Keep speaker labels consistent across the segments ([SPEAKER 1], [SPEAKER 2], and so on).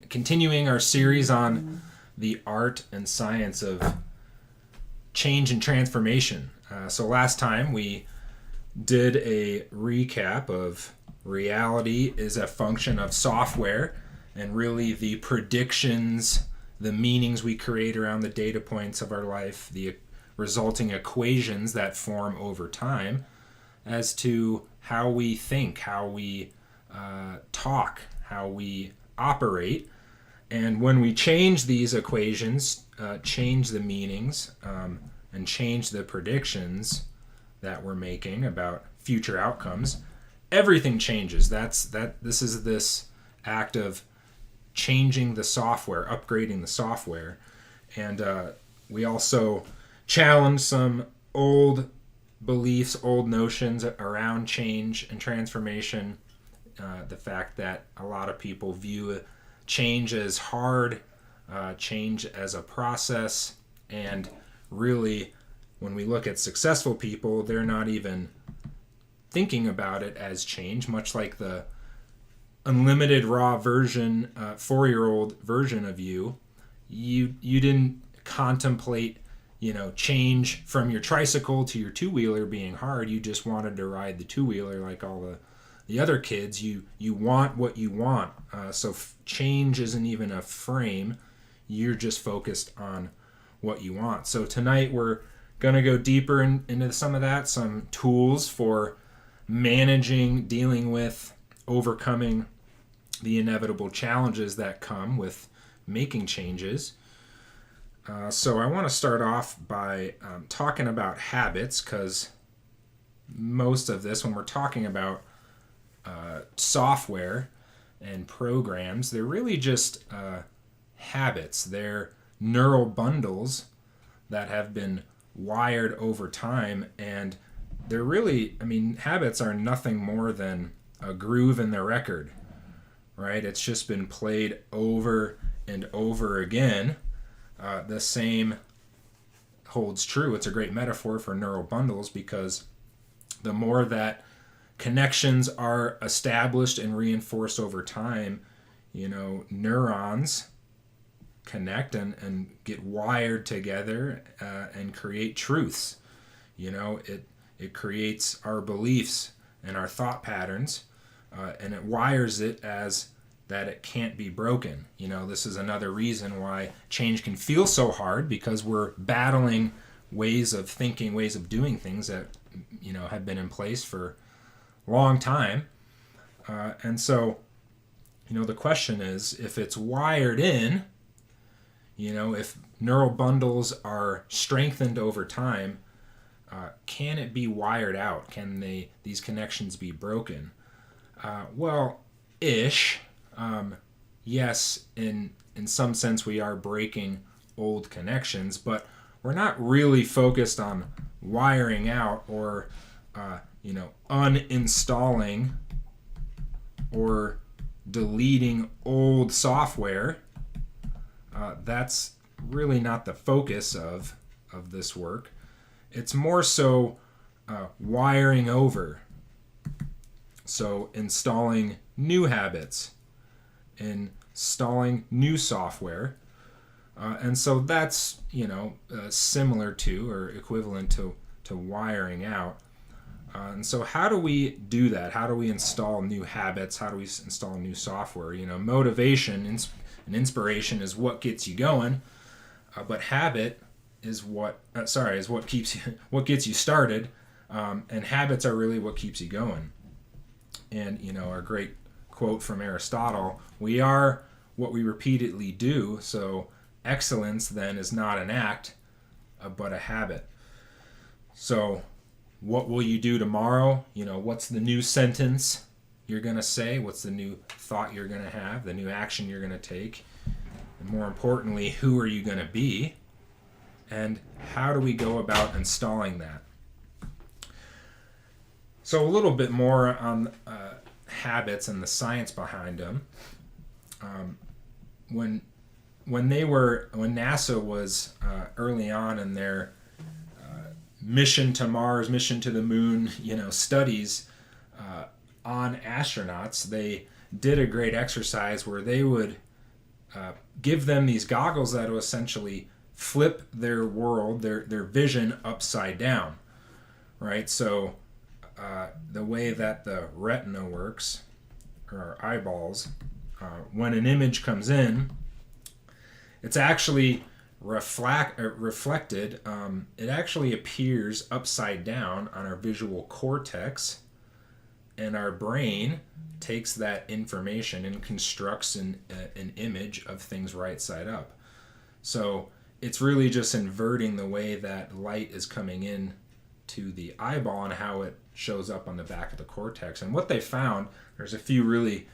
[SPEAKER 1] continuing our series on the art and science of change and transformation. So last time we did a recap of reality is a function of software, and really the predictions, the meanings we create around the data points of our life, the resulting equations that form over time as to how we think, how we talk, how we operate. And when we change these equations, change the meanings, and change the predictions that we're making about future outcomes, everything changes. This is this act of changing the software, upgrading the software. And we also challenge some old beliefs, old notions around change and transformation. The fact that a lot of people view change as hard, change as a process, and really, when we look at successful people, they're not even thinking about it as change, much like the unlimited raw version, 4-year-old version of you. You didn't contemplate, change from your tricycle to your two-wheeler being hard. You just wanted to ride the two-wheeler like all the other kids. You want what you want. So change isn't even a frame. You're just focused on what you want. So tonight we're going to go deeper into some of that, some tools for managing, dealing with, overcoming the inevitable challenges that come with making changes. So I want to start off by talking about habits, because most of this, when we're talking about software and programs, they're really just habits. They're neural bundles that have been wired over time, and they're really, habits are nothing more than a groove in the record, right? It's just been played over and over again. The same holds true. It's a great metaphor for neural bundles, because the more that connections are established and reinforced over time, neurons connect and get wired together and create truths. It creates our beliefs and our thought patterns, and it wires it as that it can't be broken. This is another reason why change can feel so hard, because we're battling ways of thinking, ways of doing things that have been in place for a long time. And so, the question is, if it's wired in, if neural bundles are strengthened over time, can it be wired out? Can these connections be broken? Well, ish. Yes, in some sense we are breaking old connections, but we're not really focused on wiring out or uninstalling or deleting old software. That's really not the focus of this work. It's more so wiring over. So installing new habits, installing new software. And so that's, similar to or equivalent to wiring out. And so how do we do that? How do we install new habits? How do we install new software? Motivation and inspiration is what gets you going, but habit is what gets you started, and habits are really what keeps you going. And our great quote from Aristotle: "We are what we repeatedly do." So excellence then is not an act, but a habit. So what will you do tomorrow? What's the new sentence you're going to say? What's the new thought you're going to have? The new action you're going to take? And more importantly, who are you going to be? And how do we go about installing that? So a little bit more on habits and the science behind them. When NASA was early on in their mission to Mars, mission to the moon, studies on astronauts, they did a great exercise where they would give them these goggles that will essentially flip their world, their vision upside down, right? So the way that the retina works, or our eyeballs, when an image comes in, it's actually reflected. It actually appears upside down on our visual cortex, and our brain takes that information and constructs an image of things right side up. So it's really just inverting the way that light is coming in to the eyeball and how it shows up on the back of the cortex. And what they found, there's a few really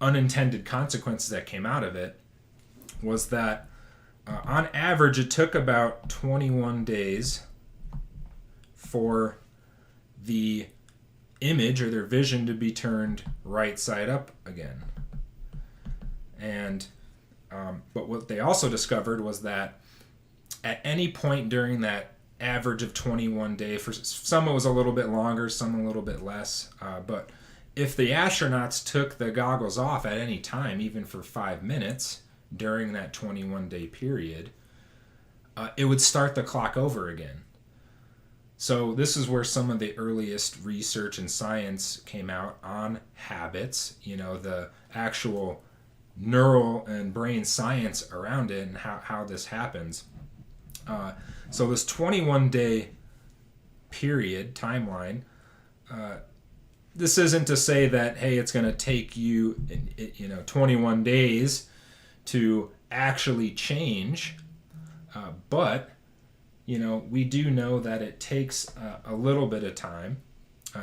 [SPEAKER 1] unintended consequences that came out of it, was that on average it took about 21 days for the image or their vision to be turned right side up again. And but what they also discovered was that at any point during that average of 21 days, for some it was a little bit longer, some a little bit less, but if the astronauts took the goggles off at any time, even for 5 minutes during that 21-day period, it would start the clock over again. So this is where some of the earliest research and science came out on habits, the actual neural and brain science around it and how this happens. So this 21-day period timeline, this isn't to say that, hey, it's going to take you 21 days to actually change, but we do know that it takes a little bit of time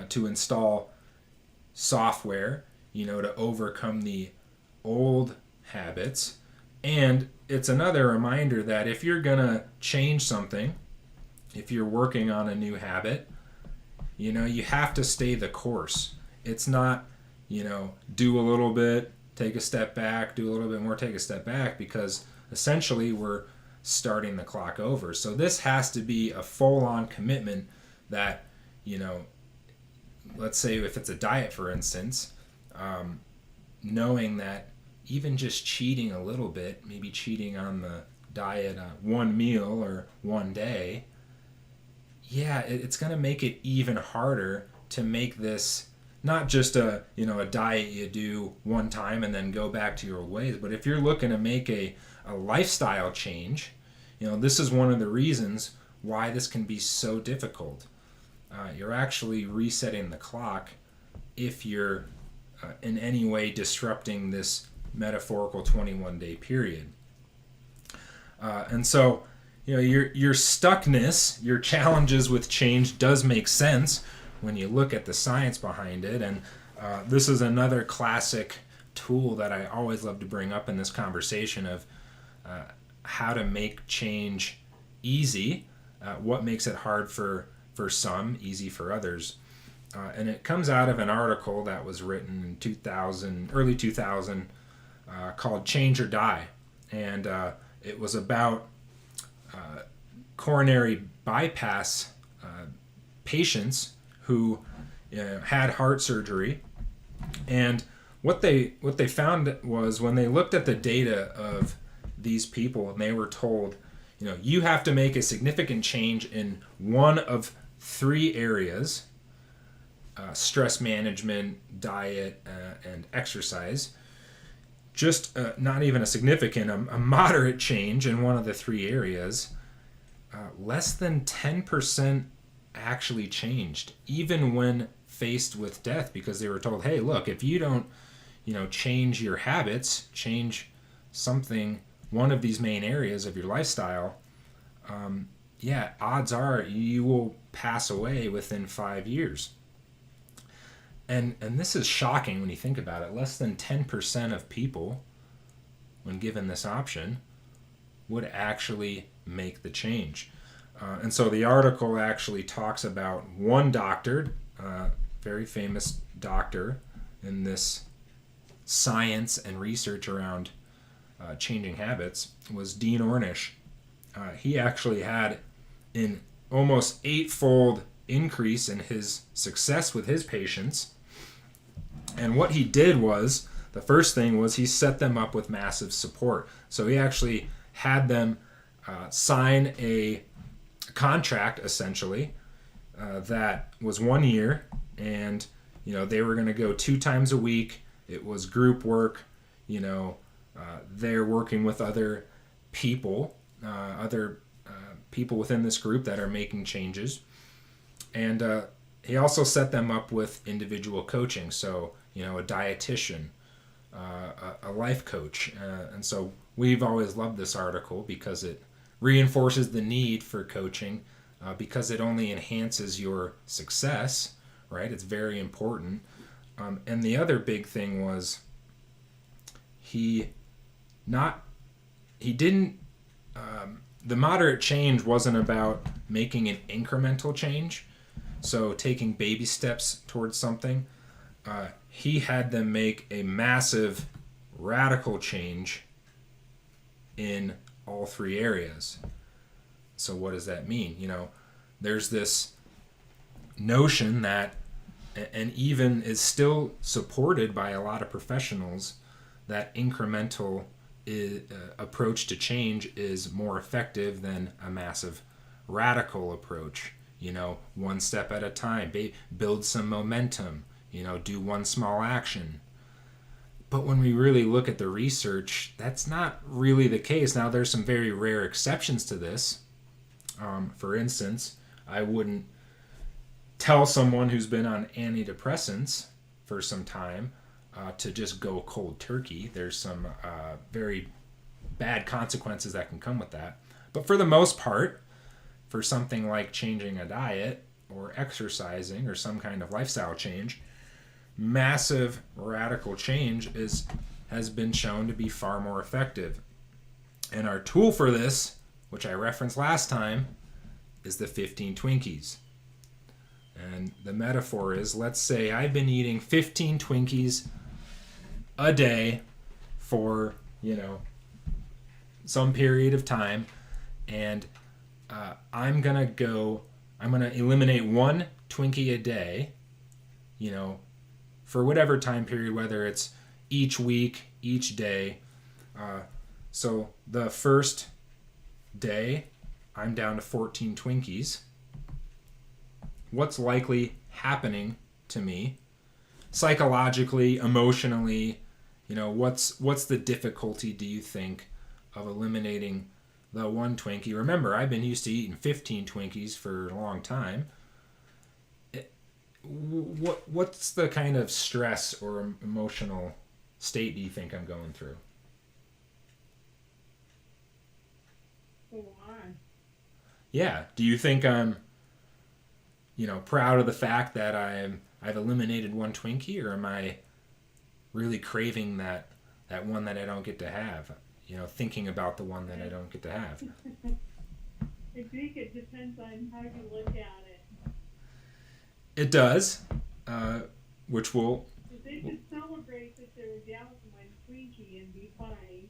[SPEAKER 1] to install software, to overcome the old habits. And it's another reminder that if you're going to change something, if you're working on a new habit, you have to stay the course. It's not, do a little bit, take a step back, do a little bit more, take a step back, because essentially we're starting the clock over. So this has to be a full-on commitment that, let's say if it's a diet, for instance, knowing that even just cheating a little bit, maybe cheating on the diet one meal or one day, it's going to make it even harder to make this not just a diet you do one time and then go back to your old ways. But if you're looking to make a lifestyle change, this is one of the reasons why this can be so difficult. You're actually resetting the clock if you're in any way disrupting this metaphorical 21-day period. And so, your stuckness, your challenges with change does make sense when you look at the science behind it. And this is another classic tool that I always love to bring up in this conversation of how to make change easy, what makes it hard for some, easy for others. And it comes out of an article that was written in early 2000, called Change or Die. And it was about coronary bypass patients who had heart surgery. And what they found was, when they looked at the data of these people, and they were told, you have to make a significant change in one of three areas: stress management, diet, and exercise. Just not even a significant, a moderate change in one of the three areas, less than 10% actually changed, even when faced with death, because they were told, hey, look, if you don't, change your habits, change something, one of these main areas of your lifestyle, odds are you will pass away within 5 years. And this is shocking when you think about it. Less than 10% of people, when given this option, would actually make the change. And so the article actually talks about one doctor, very famous doctor in this science and research around changing habits, was Dean Ornish. He actually had an almost 8-fold increase in his success with his patients. And what he did was, The first thing was he set them up with massive support. So he actually had them sign a contract, essentially, that was 1 year, and they were going to go 2 times a week. It was group work. They're working with other people, people within this group that are making changes, and he also set them up with individual coaching. So a dietitian, a life coach, and so we've always loved this article because it reinforces the need for coaching, because it only enhances your success, right? It's very important. And the other big thing was the moderate change wasn't about making an incremental change, so taking baby steps towards something. He had them make a massive, radical change in all 3 areas. So what does that mean? There's this notion that, and even is still supported by a lot of professionals, that incremental approach to change is more effective than a massive radical approach. 1 step at a time, build some momentum, do 1 small action. But when we really look at the research, that's not really the case. Now, there's some very rare exceptions to this. For instance, I wouldn't tell someone who's been on antidepressants for some time to just go cold turkey. There's some very bad consequences that can come with that. But for the most part, for something like changing a diet or exercising or some kind of lifestyle change, massive radical change has been shown to be far more effective. And our tool for this, which I referenced last time, is the 15 Twinkies. And the metaphor is, let's say I've been eating 15 Twinkies a day for, some period of time, and I'm going to eliminate 1 Twinkie a day, for whatever time period, whether it's each week, each day. So the first day, I'm down to 14 Twinkies. What's likely happening to me psychologically, emotionally? What's the difficulty, do you think, of eliminating the 1 Twinkie? Remember, I've been used to eating 15 Twinkies for a long time. What's the kind of stress or emotional state do you think I'm going through? Yeah. Do you think I'm, proud of the fact that I've eliminated 1 Twinkie, or am I really craving that one that I don't get to have? Thinking about the one that I don't get to have.
[SPEAKER 2] I think it depends on how you look at it.
[SPEAKER 1] It does, which will...
[SPEAKER 2] They could celebrate that they're down 1 Twinkie and be fine.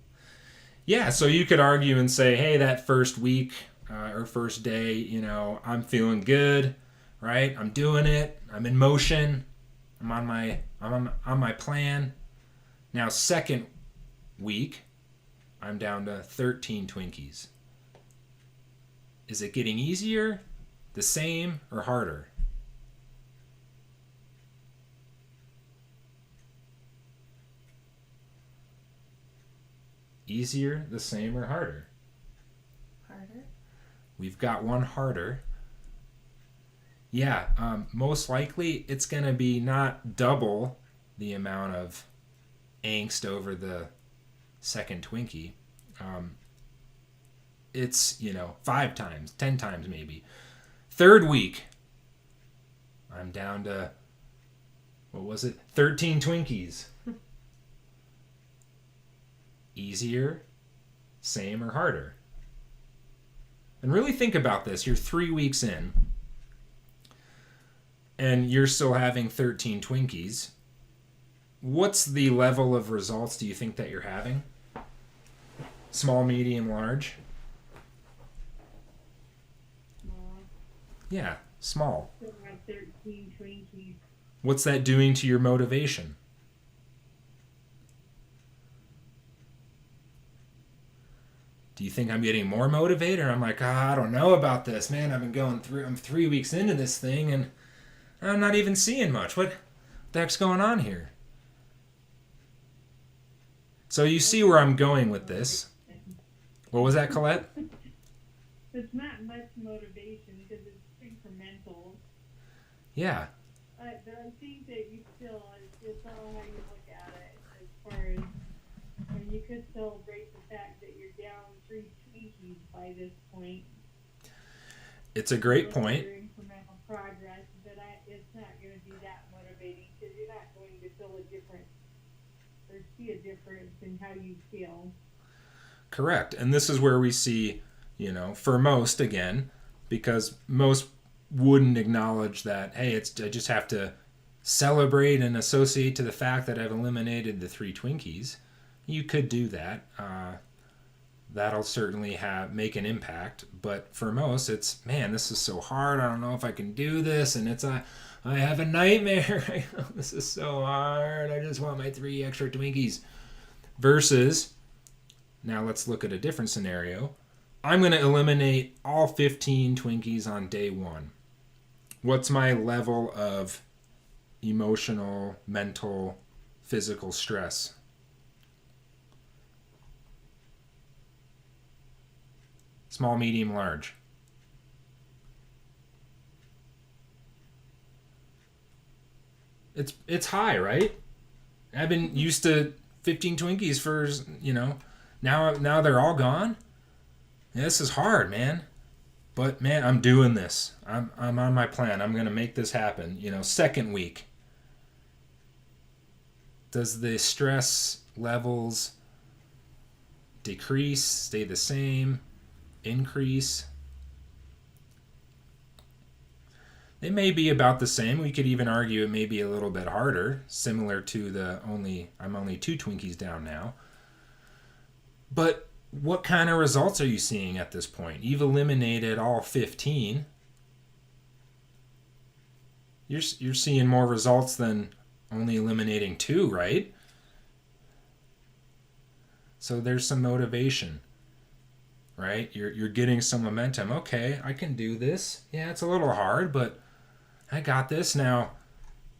[SPEAKER 1] Yeah, so you could argue and say, hey, that first week or first day, I'm feeling good, right? I'm doing it. I'm in motion. I'm on my plan. Now, second week, I'm down to 13 Twinkies. Is it getting easier, the same, or harder? Easier, the same, or harder?
[SPEAKER 3] Harder.
[SPEAKER 1] We've got one harder. Yeah, most likely it's going to be not double the amount of angst over the second Twinkie. It's, 5 times, 10 times maybe. Third week, I'm down to, 13 Twinkies. Easier, same, or harder? And really think about this. You're 3 weeks in, and you're still having 13 Twinkies. What's the level of results do you think that you're having? Small, medium, large?
[SPEAKER 2] Small.
[SPEAKER 1] Yeah, small.
[SPEAKER 2] Still have 13 Twinkies.
[SPEAKER 1] What's that doing to your motivation? Do you think I'm getting more motivated? Or I'm like, I don't know about this, man. I'm 3 weeks into this thing and I'm not even seeing much. What the heck's going on here? So you see where I'm going with this. What was that, Colette?
[SPEAKER 2] It's not much motivation because it's incremental.
[SPEAKER 1] Yeah.
[SPEAKER 2] But I think that you still, it's all how you look at it as far as, and you could celebrate the fact that you're down 3 Twinkies by this point.
[SPEAKER 1] It's a great point.
[SPEAKER 2] Your incremental progress, but it's not going to be that motivating because you're not going to feel a difference or see a difference in how you feel.
[SPEAKER 1] Correct. And this is where we see, for most, again, because most wouldn't acknowledge that, hey, I just have to celebrate and associate to the fact that I've eliminated the 3 Twinkies. You could do that. That'll certainly make an impact. But for most, it's, man, this is so hard. I don't know if I can do this. And I have a nightmare. This is so hard. I just want my 3 extra Twinkies. Versus, now let's look at a different scenario. I'm going to eliminate all 15 Twinkies on day 1. What's my level of emotional, mental, physical stress? Small, medium, large. It's high, right? I've been used to 15 Twinkies for, now they're all gone. Yeah, this is hard, man. But man, I'm doing this. I'm on my plan. I'm gonna make this happen. Second week. Does the stress levels decrease, stay the same, increase? They may be about the same. We could even argue it may be a little bit harder, similar to I'm only 2 Twinkies down now. But what kind of results are you seeing at this point? You've eliminated all 15. You're seeing more results than only eliminating 2, right? So there's some motivation, right? You're getting some momentum. Okay, I can do this. Yeah, it's a little hard, but I got this. Now,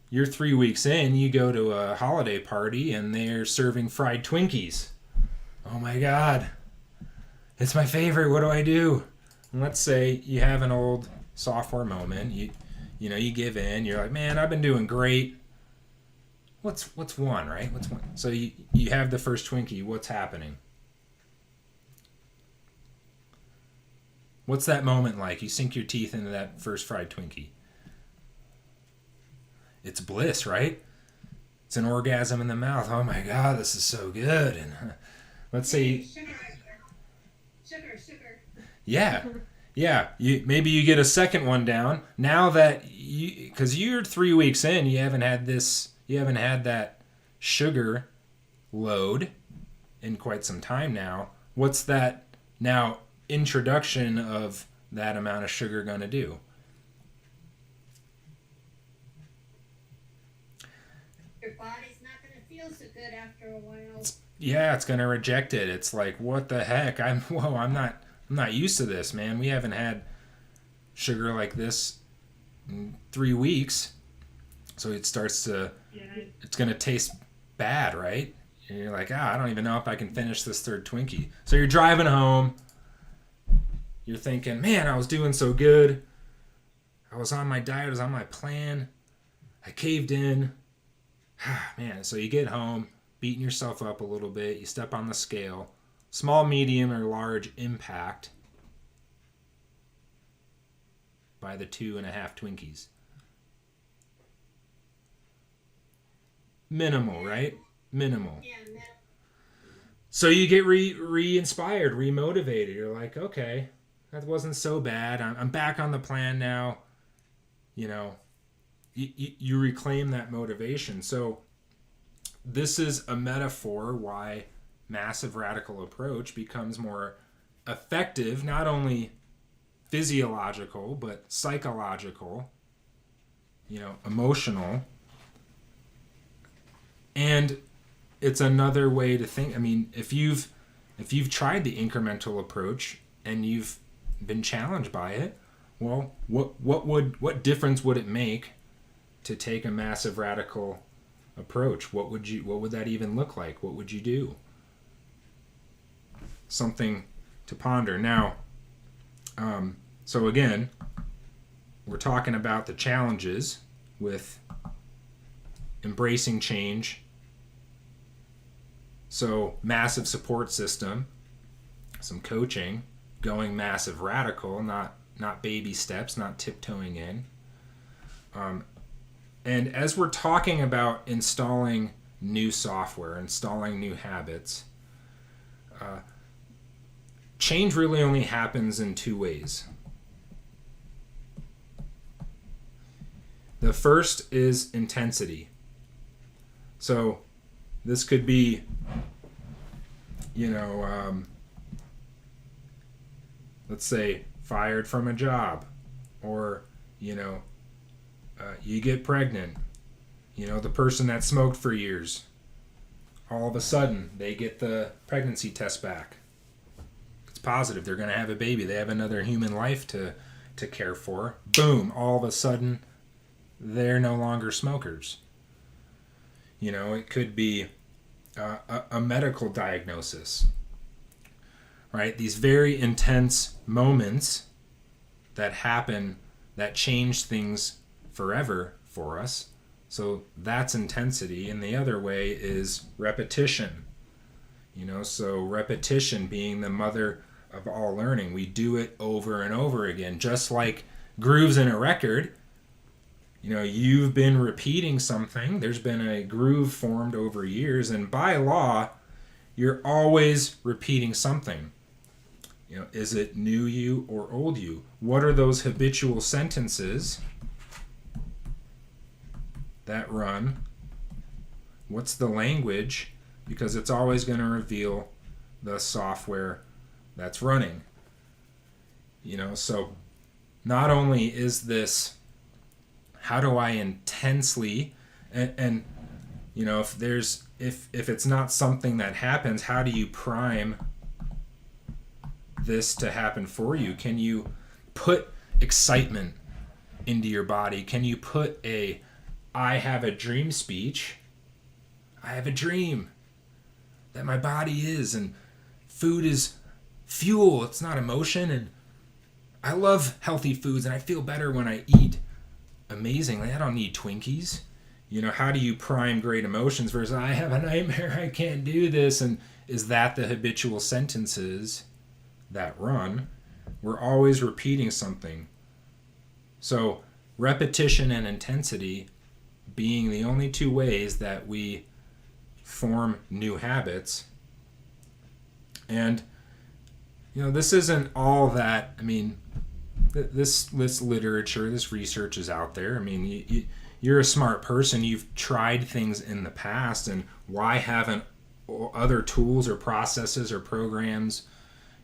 [SPEAKER 1] you're 3 weeks in, you go to a holiday party and they're serving fried Twinkies. Oh my God. It's my favorite. What do I do? And let's say you have an old sophomore moment. You give in. You're like, man, I've been doing great. What's one, right? What's one? So you have the first Twinkie. What's happening? What's that moment like? You sink your teeth into that first fried Twinkie. It's bliss, right? It's an orgasm in the mouth. Oh my God, this is so good. And let's say...
[SPEAKER 2] Sugar.
[SPEAKER 1] Yeah. Maybe you get a second one down. Now that because you're 3 weeks in, you haven't had that sugar load in quite some time now. What's that now introduction of that amount of sugar going to do?
[SPEAKER 4] Your body's not going to feel so good after a while.
[SPEAKER 1] Yeah, it's going to reject it. It's like, what the heck? I'm not used to this, man. We haven't had sugar like this in 3 weeks. So it's going to taste bad, right? And you're like, I don't even know if I can finish this third Twinkie. So you're driving home. You're thinking, man, I was doing so good. I was on my diet. I was on my plan. I caved in. Man, so you get home, beating yourself up a little bit. You step on the scale. Small, medium, or large impact by the 2.5 Twinkies. Minimal, right? Minimal.
[SPEAKER 4] Yeah,
[SPEAKER 1] So you get re-inspired, re-motivated. You're like, okay, that wasn't so bad. I'm back on the plan now. You reclaim that motivation. So this is a metaphor why massive radical approach becomes more effective, not only physiological, but psychological, emotional. And it's another way to think. I mean, if you've if you've tried the incremental approach and you've been challenged by it, well, what difference would it make to take a massive radical approach? What would that even look like? What would you do? Something to ponder. Now, so again, we're talking about the challenges with embracing change. So massive support system, some coaching, going massive radical, not baby steps, not tiptoeing in. And as we're talking about installing new software, installing new habits, change really only happens in two ways. The first is intensity. So this could be, let's say fired from a job, or, you get pregnant. The person that smoked for years, all of a sudden they get the pregnancy test back. It's positive. They're going to have a baby. They have another human life to care for. Boom. All of a sudden, they're no longer smokers. It could be a medical diagnosis, right? These very intense moments that happen that change things forever for us. So that's intensity. And the other way is repetition. So repetition being the mother of all learning. We do it over and over again, just like grooves in a record. You've been repeating something. There's been a groove formed over years, and by law, you're always repeating something. Is it new you or old you? What are those habitual sentences that run? What's the language? Because it's always going to reveal the software that's running. So not only is this, how do I intensely, and if it's not something that happens, how do you prime this to happen for you? Can you put excitement into your body? Can you put I have a dream speech? I have a dream that my body is, and food is fuel. It's not emotion, and I love healthy foods, and I feel better when I eat amazingly. I don't need Twinkies. How do you prime great emotions versus I have a nightmare, I can't do this? And is that the habitual sentences that run? We're always repeating something. So repetition and intensity being the only two ways that we form new habits. And this isn't all that, this literature, this research is out there. You're a smart person. You've tried things in the past, and why haven't other tools or processes or programs,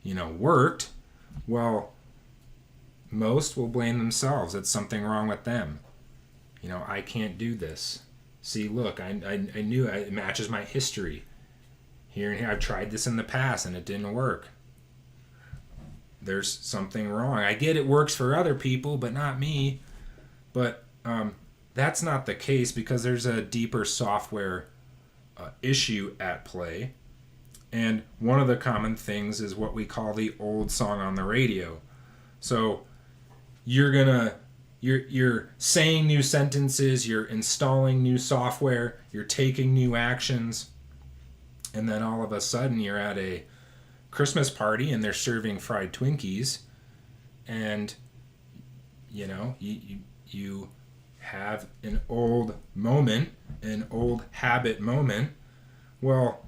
[SPEAKER 1] worked? Well, most will blame themselves. It's something wrong with them. I can't do this. See, look, I knew it matches my history. Here and here, I've tried this in the past and it didn't work. There's something wrong. I get it works for other people, but not me. But that's not the case, because there's a deeper software issue at play. And one of the common things is what we call the old song on the radio. So you're saying new sentences, you're installing new software, you're taking new actions, and then all of a sudden you're at a Christmas party and they're serving fried Twinkies, and you have an old moment, an old habit moment. Well,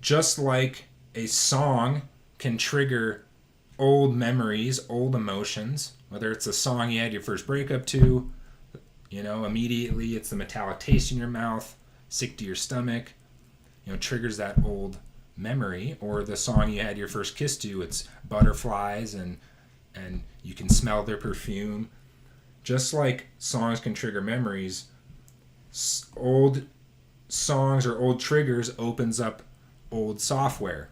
[SPEAKER 1] just like a song can trigger old memories, old emotions, whether it's a song you had your first breakup to, immediately it's the metallic taste in your mouth, sick to your stomach, triggers that old memory. Or the song you had your first kiss to, it's butterflies and you can smell their perfume. Just like songs can trigger memories, old songs or old triggers opens up old software.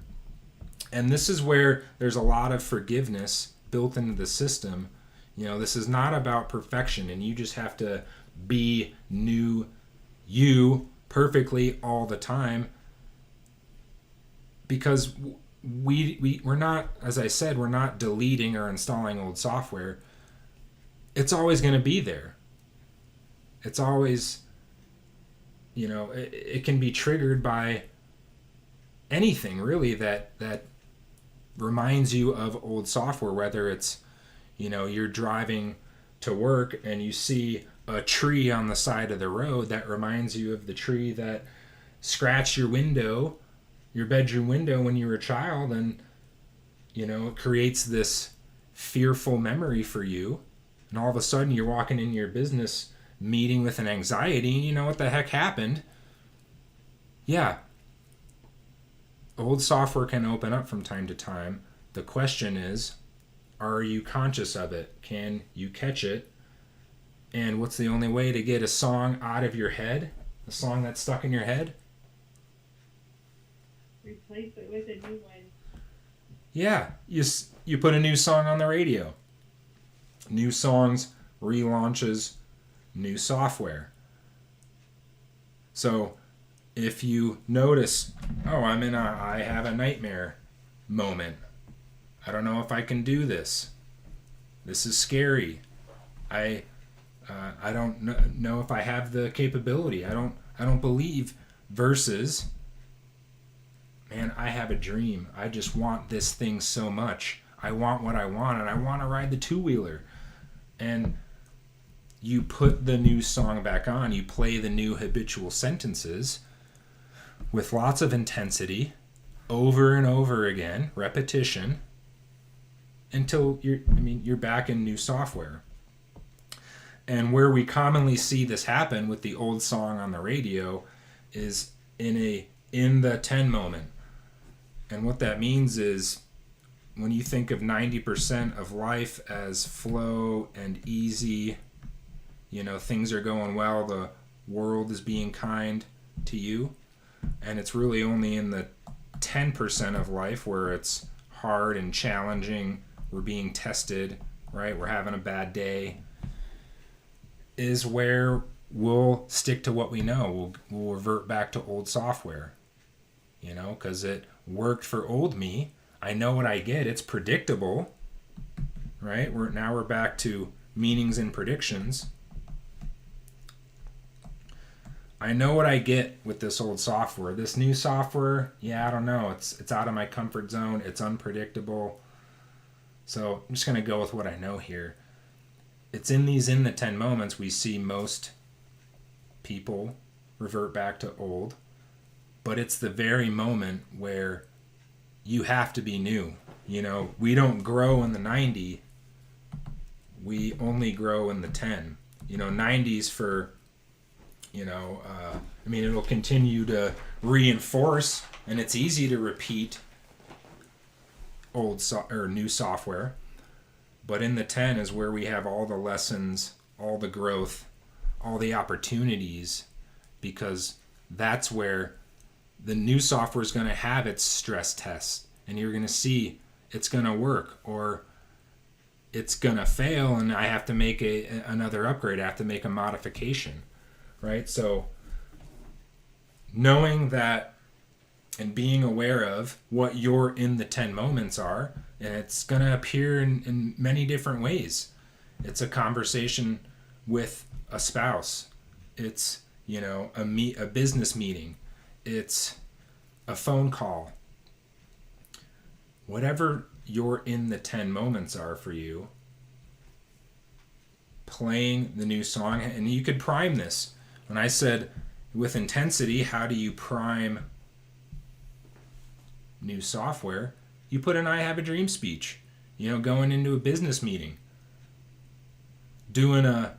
[SPEAKER 1] And this is where there's a lot of forgiveness built into the system. This is not about perfection, and you just have to be new you perfectly all the time, because we're not, as I said, we're not deleting or installing old software. It's always going to be there. It's always, it can be triggered by anything really that reminds you of old software, whether it's, you're driving to work and you see a tree on the side of the road that reminds you of the tree that scratched your window, your bedroom window when you were a child, and it creates this fearful memory for you, and all of a sudden you're walking in your business meeting with an anxiety, and what the heck happened? Yeah, old software can open up from time to time. The question is, are you conscious of it? Can you catch it? And what's the only way to get a song out of your head? A song that's stuck in your head?
[SPEAKER 2] Replace it with a new one.
[SPEAKER 1] Yeah, you put a new song on the radio. New songs, relaunches, new software. So if you notice, I have a nightmare moment. I don't know if I can do this. This is scary. I don't know if I have the capability. I don't believe. Versus, man, I have a dream. I just want this thing so much. I want what I want, and I want to ride the two-wheeler. And you put the new song back on. You play the new habitual sentences with lots of intensity, over and over again, repetition, until you're back in new software. And where we commonly see this happen with the old song on the radio is in the 10 moment. And what that means is, when you think of 90% of life as flow and easy, things are going well, the world is being kind to you, and it's really only in the 10% of life where it's hard and challenging, we're being tested, right? We're having a bad day, is where we'll stick to what we know. We'll revert back to old software, because it worked for old me. I know what I get. It's predictable, right? We're back to meanings and predictions. I know what I get with this old software. This new software, I don't know. It's out of my comfort zone. It's unpredictable. So I'm just going to go with what I know here. It's in the 10 moments we see most people revert back to old. But it's the very moment where you have to be new. We don't grow in the 90. We only grow in the 10. 90s for, it'll continue to reinforce, and it's easy to repeat new software. But in the 10 is where we have all the lessons, all the growth, all the opportunities, because that's where the new software is going to have its stress tests, and you're going to see it's going to work or it's going to fail, and I have to make another upgrade. I have to make a modification, right? So knowing that and being aware of what your in the 10 moments are, and it's going to appear in many different ways. It's a conversation with a spouse. It's, a business meeting. It's a phone call. Whatever your in the 10 moments are for you, playing the new song, and you could prime this. When I said with intensity, how do you prime new software? You put an I have a dream speech, going into a business meeting, doing a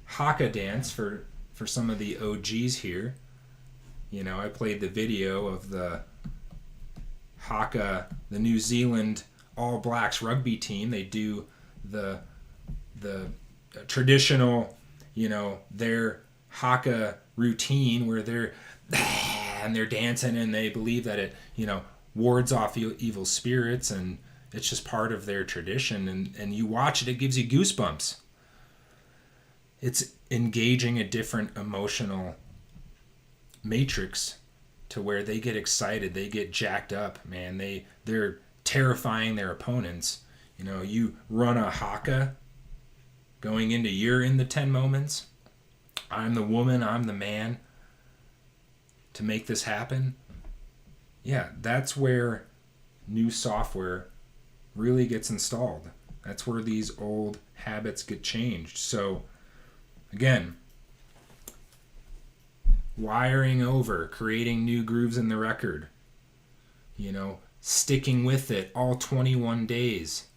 [SPEAKER 1] haka dance for some of the OGs here. I played the video of the haka, the New Zealand All Blacks rugby team. They do the traditional, their haka routine where they're dancing, and they believe that it, wards off evil spirits, and it's just part of their tradition. And you watch it, it gives you goosebumps. It's engaging a different emotional matrix to where they get excited, they get jacked up, man. They're terrifying their opponents. You know, you run a haka going into you're in the 10 moments. I'm the woman, I'm the man to make this happen. Yeah, that's where new software really gets installed. That's where these old habits get changed. So again, wiring over, creating new grooves in the record, you know, sticking with it all 21 days,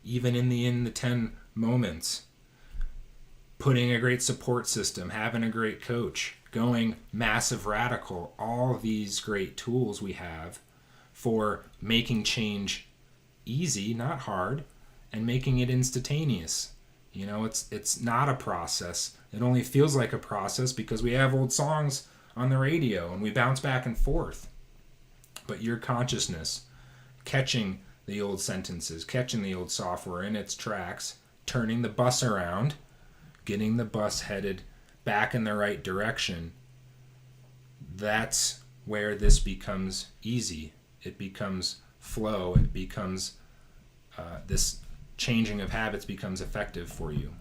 [SPEAKER 1] even in the 10 moments, putting a great support system, having a great coach, going massive radical, all these great tools we have for making change easy, not hard, and making it instantaneous. You know, it's not a process. It only feels like a process because we have old songs on the radio and we bounce back and forth. But your consciousness, catching the old sentences, catching the old software in its tracks, turning the bus around, getting the bus headed back in the right direction, that's where this becomes easy. It becomes flow. It becomes this changing of habits becomes effective for you.